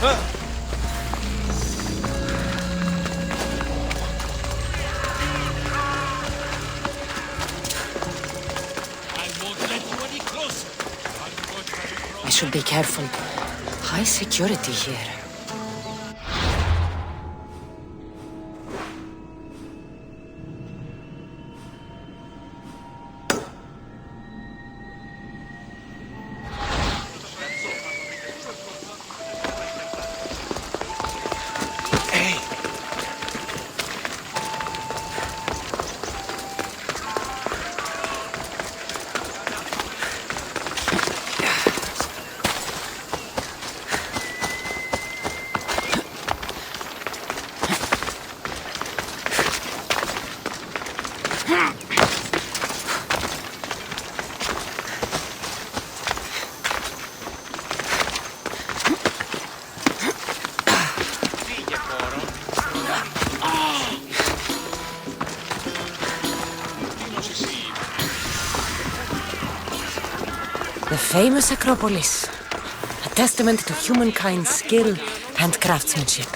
I should be careful. High security here. The famous Acropolis, a testament to humankind's skill and craftsmanship.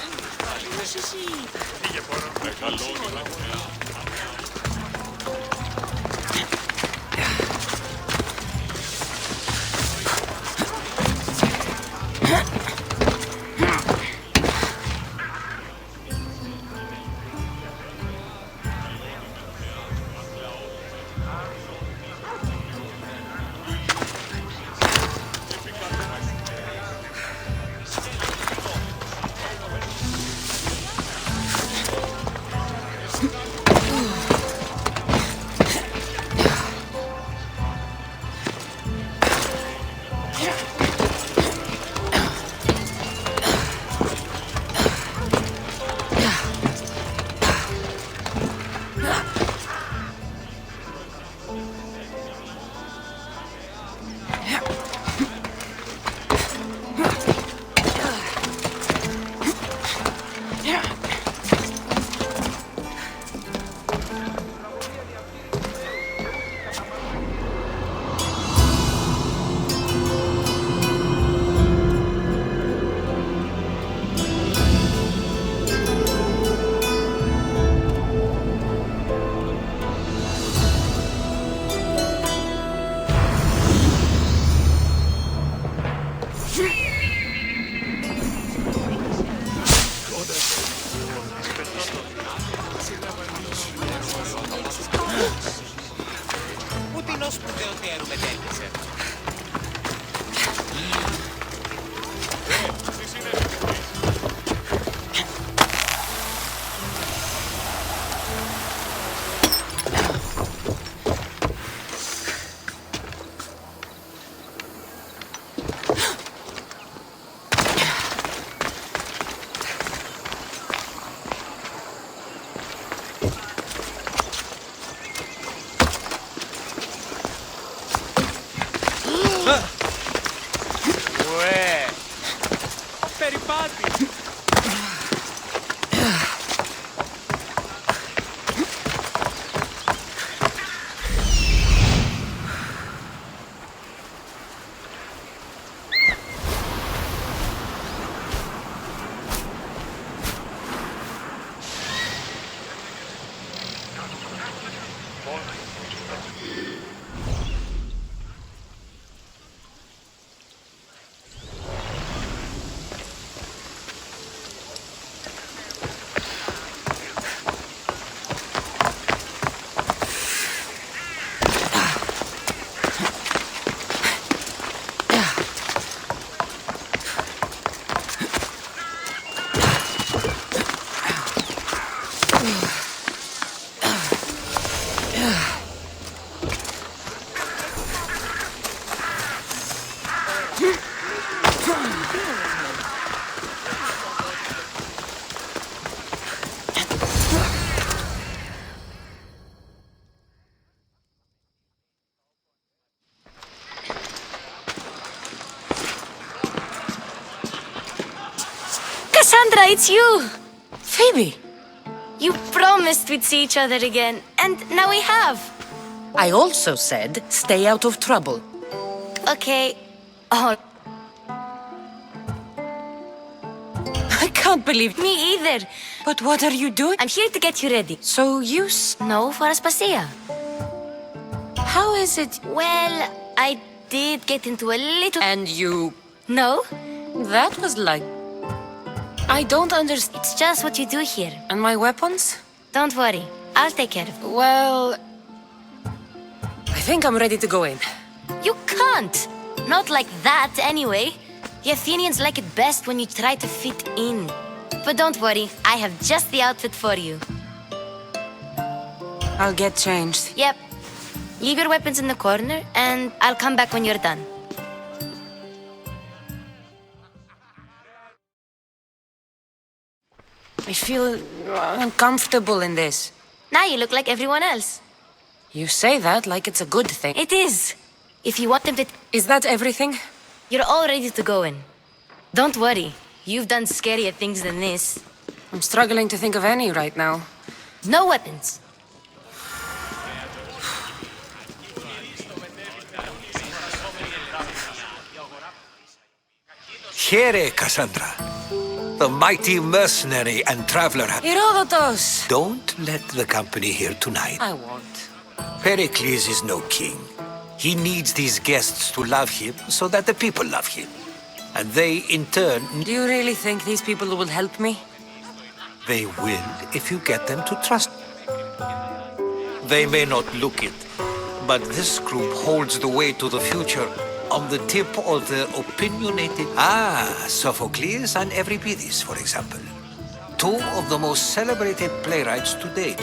Kassandra, it's you! Phoebe! You promised we'd see each other again, and now we have. I also said, stay out of trouble. Okay. Oh. can't believe... Me either. But what are you doing? I'm here to get you ready. So you... No, for Aspasia. How is it? Well, I did get into a little... And you... No? That was like... I don't understand. It's just what you do here. And my weapons? Don't worry. I'll take care of it. Well... I think I'm ready to go in. You can't! Not like that, anyway. The Athenians like it best when you try to fit in. But don't worry, I have just the outfit for you. I'll get changed. Yep. Leave your weapons in the corner, and I'll come back when you're done. I feel uncomfortable in this. Now you look like everyone else. You say that like it's a good thing. It is. If you want them to... Is that everything? You're all ready to go in. Don't worry. You've done scarier things than this. I'm struggling to think of any right now. No weapons. Here, Kassandra. The mighty mercenary and traveler. Herodotus! Don't let the company here tonight. I won't. Pericles is no king. He needs these guests to love him so that the people love him. And they, in turn... Do you really think these people will help me? They will if you get them to trust. They may not look it, but this group holds the way to the future on the tip of the opinionated... Sophocles and Euripides, for example. Two of the most celebrated playwrights to date.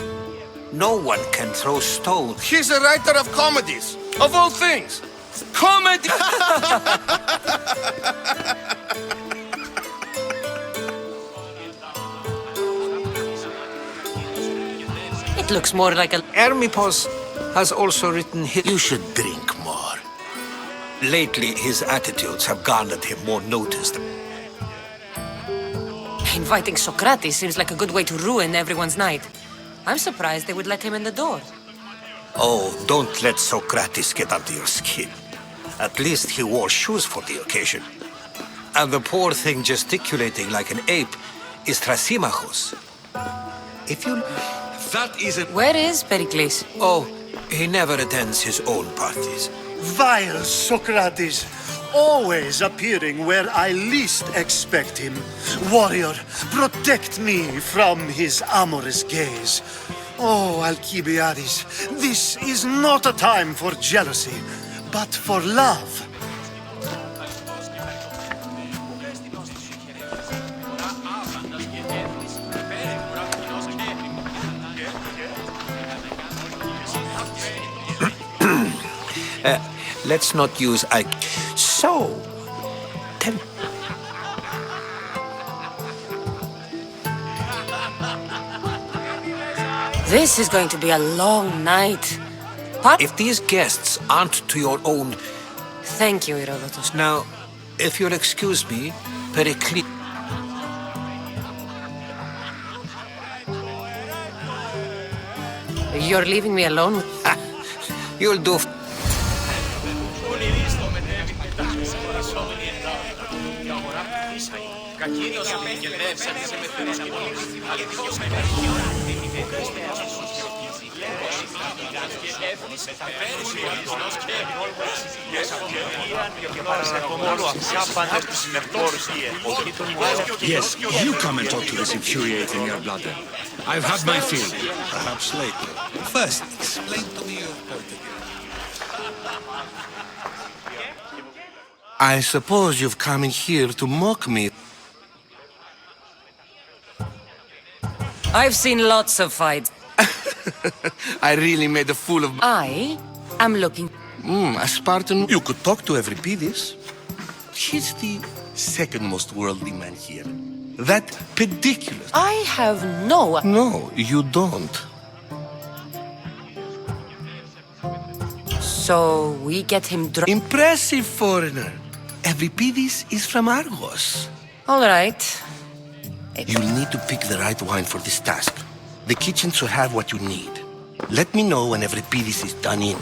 No one can throw stones. He's a writer of comedies, of all things. Comedy! It looks more like a... Hermippos has also written his... You should drink more. Lately, his attitudes have garnered him more notice. Inviting Socrates seems like a good way to ruin everyone's night. I'm surprised they would let him in the door. Oh, don't let Socrates get under your skin. At least he wore shoes for the occasion. And the poor thing gesticulating like an ape is Thrasymachos. If you... That isn't... Where is Pericles? Oh, he never attends his own parties. Vile Socrates, always appearing where I least expect him. Warrior, protect me from his amorous gaze. Oh, Alcibiades, this is not a time for jealousy, but for love. Let's not use I. So, tell. This is going to be a long night. If these guests aren't to your own... Thank you, Herodotus. Now, if you'll excuse me, Pericles... You're leaving me alone? You'll do... Yes, you come and talk to this infuriating blooded. I've had my fill. Perhaps later. First, explain to me your point of view. I suppose you've come in here to mock me. I've seen lots of fights. I really made a fool of... I am looking... a Spartan. You could talk to Euripides. He's the second most worldly man here. That pediculous. I have no... No, you don't. So we get him drunk. Impressive foreigner. Euripides is from Argos. All right. You'll need to pick the right wine for this task. The kitchen should have what you need. Let me know when Euripides is done in,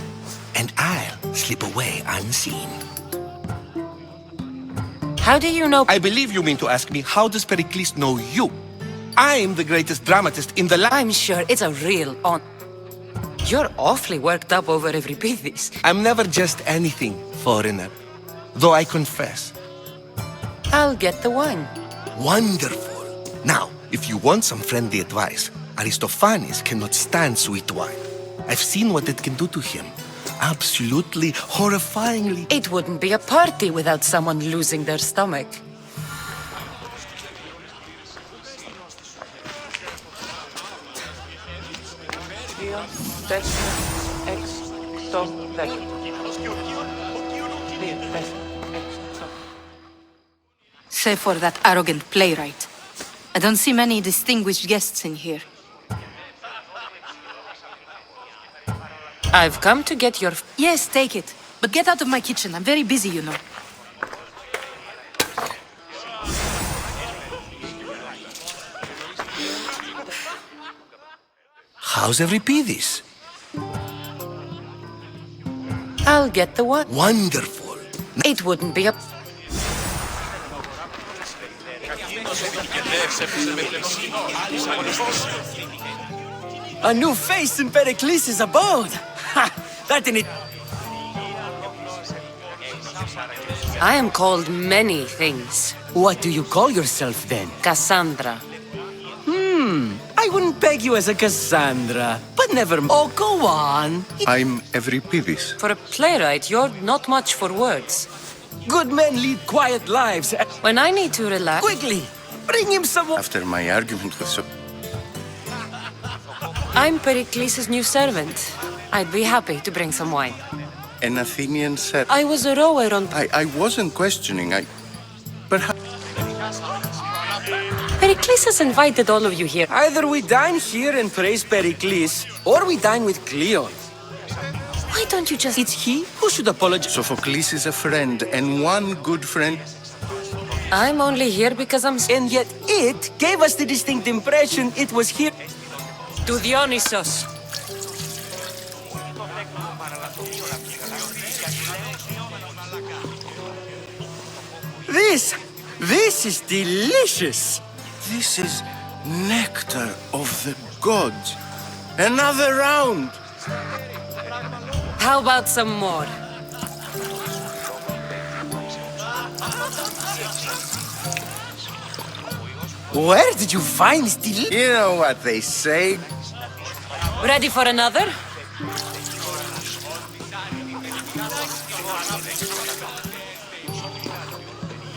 and I'll slip away unseen. How do you know? I believe you mean to ask me, how does Pericles know you? I'm the greatest dramatist in the land. I'm sure it's a real honor. You're awfully worked up over Euripides. I'm never just anything, foreigner. Though I confess. I'll get the wine. Wonderful. Now, if you want some friendly advice, Aristophanes cannot stand sweet wine. I've seen what it can do to him. Absolutely, horrifyingly. It wouldn't be a party without someone losing their stomach. Save for that arrogant playwright. I don't see many distinguished guests in here. I've come to get your... Yes, take it. But get out of my kitchen. I'm very busy, you know. How's Euripides? I'll get the wine. Wonderful. It wouldn't be a... A new face in Pericles' abode! Ha! That in it... I am called many things. What do you call yourself then? Kassandra. I wouldn't peg you as a Kassandra, but never... Oh, go on! I'm Euripides. For a playwright, you're not much for words. Good men lead quiet lives. When I need to relax... Quickly, bring him some... After my argument with I'm Pericles' new servant. I'd be happy to bring some wine. an Athenian said... I was a rower on... I wasn't questioning, Perhaps... Pericles has invited all of you here. Either we dine here and praise Pericles, or we dine with Cleon. Why don't you just... It's he who should apologize. Sophocles is a friend, and one good friend... I'm only here because I'm... And yet it gave us the distinct impression it was here. To Dionysos. This is delicious. This is nectar of the gods. Another round! How about some more? Where did you find this delicious? You know what they say. Ready for another?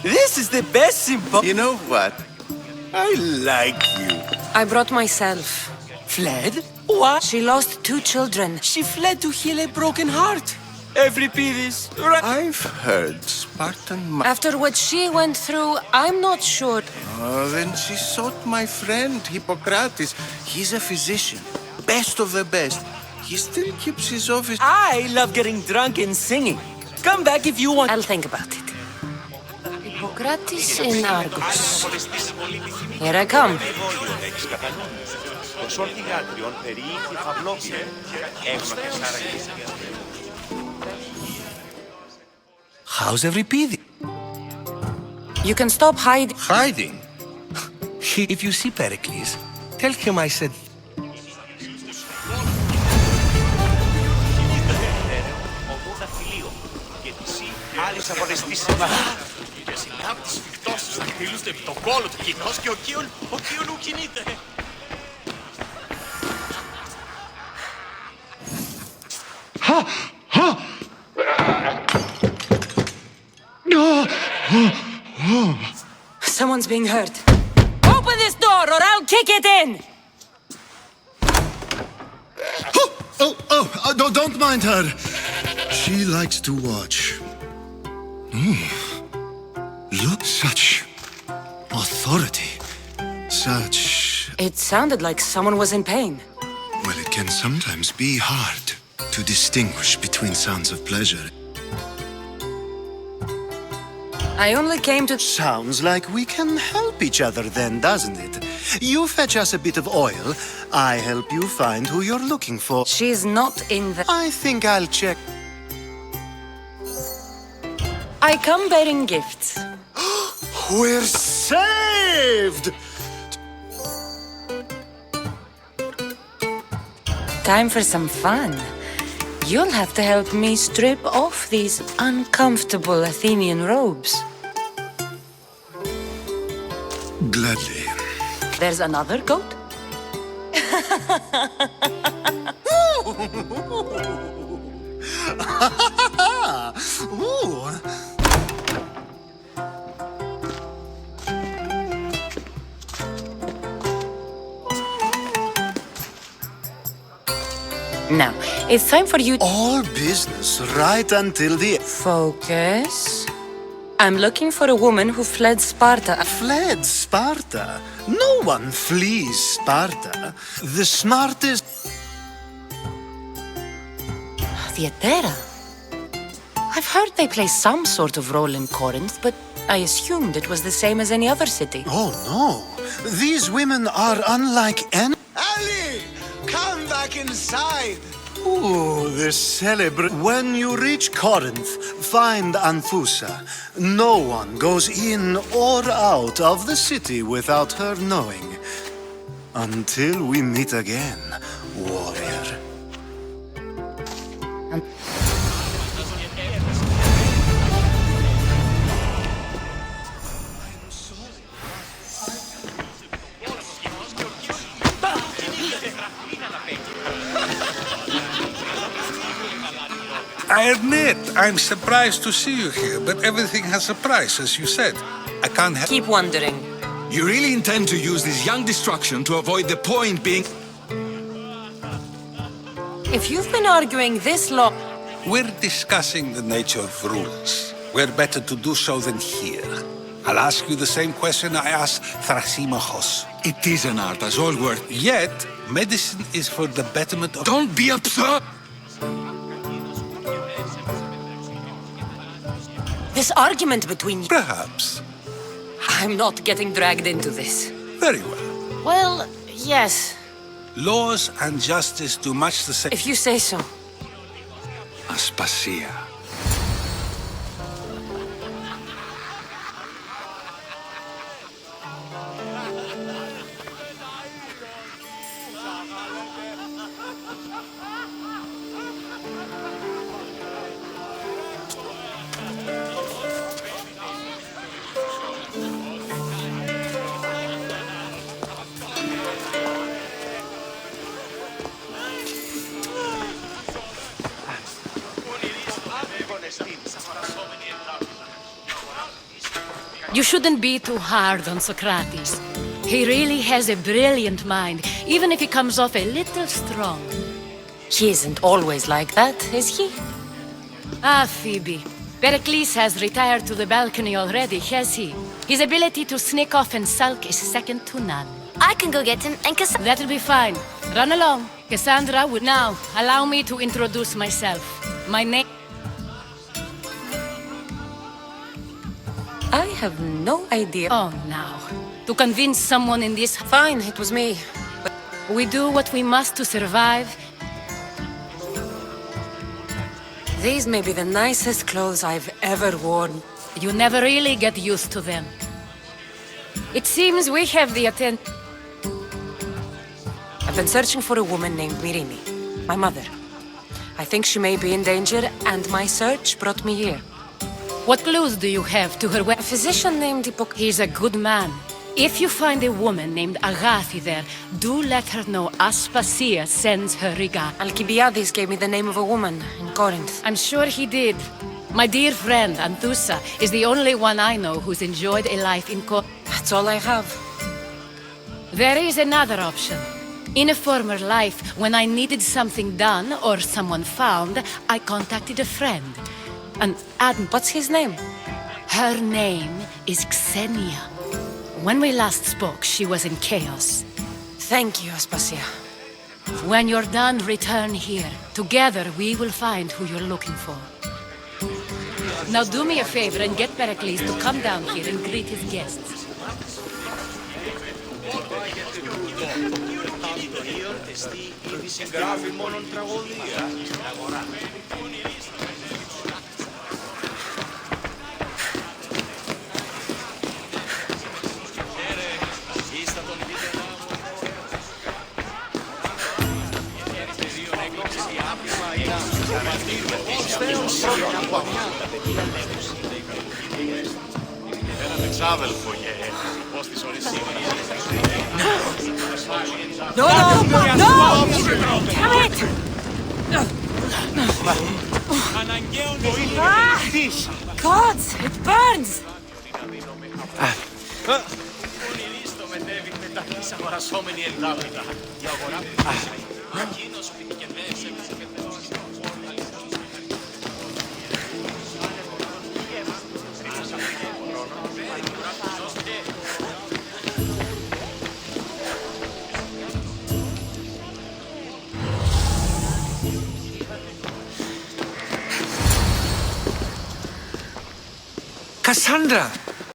This is the best symposium. You know what? I like you. I brought myself. Fled? What? She lost 2 children. She fled to heal a broken heart. Euripides, right? I've heard Spartan... After what she went through, I'm not sure. Oh, then she sought my friend, Hippocrates. He's a physician. Best of the best. He still keeps his office... I love getting drunk and singing. Come back if you want. I'll think about it. Hippocrates in Argos. Here I come. How's Euripides? You can stop hiding. Hiding? If you see Pericles, tell him I said... Someone's being hurt. Open this door or I'll kick it in! Don't mind her. She likes to watch. Look, such authority. Such... It sounded like someone was in pain. Well, it can sometimes be hard to distinguish between sounds of pleasure. I only came to... Sounds like we can help each other then, doesn't it? You fetch us a bit of oil, I help you find who you're looking for. She's not in the... I think I'll check. I come bearing gifts. We're saved! Time for some fun. You'll have to help me strip off these uncomfortable Athenian robes. Gladly. There's another goat? Ooh. Now, it's time for you to All business right until the focus. I'm looking for a woman who fled Sparta. fled Sparta. No one flees Sparta. The smartest. Theatera. I've heard they play some sort of role in Corinth, but I assumed it was the same as any other city. Oh no. These women are unlike any. Ali! Come back inside! Ooh, the celebrate. When you reach Corinth, find Anthusa. No one goes in or out of the city without her knowing. Until we meet again, warrior. I admit, I'm surprised to see you here, but everything has a price, as you said. I can't help... Keep wondering. You really intend to use this young destruction to avoid the point being... If you've been arguing this long... We're discussing the nature of rules. We're better to do so than here. I'll ask you the same question I asked Thrasymachos. It is an art, as all work. Yet, medicine is for the betterment of... Don't be absurd! This argument between you... Perhaps. I'm not getting dragged into this. Very well. Well, yes. Laws and justice do much the same... If you say so. Aspasia. You shouldn't be too hard on Socrates. He really has a brilliant mind, even if he comes off a little strong. He isn't always like that, is he? Ah, Phoebe. Pericles has retired to the balcony already, has he? His ability to sneak off and sulk is second to none. I can go get him and Cassandra. That'll be fine. Run along. Cassandra would... Now, allow me to introduce myself. My name... I have no idea. Oh, now. To convince someone in this... Fine, it was me. But we do what we must to survive. These may be the nicest clothes I've ever worn. You never really get used to them. It seems we have the attention. I've been searching for a woman named Myrine, my mother. I think she may be in danger, and my search brought me here. What clues do you have to her? A physician named He's a good man. If you find a woman named Agathi there, do let her know Aspasia sends her regard. Alcibiades gave me the name of a woman in Corinth. I'm sure he did. My dear friend, Anthusa, is the only one I know who's enjoyed a life in Corinth. That's all I have. There is another option. In a former life, when I needed something done or someone found, I contacted a friend. What's his name? Her name is Xenia. When we last spoke, she was in chaos. Thank you, Aspasia. When you're done, return here. Together, we will find who you're looking for. Now do me a favor and get Pericles to come down here and greet his guests. No, no! No! Damn it! Ah! Gods, it burns! Kassandra!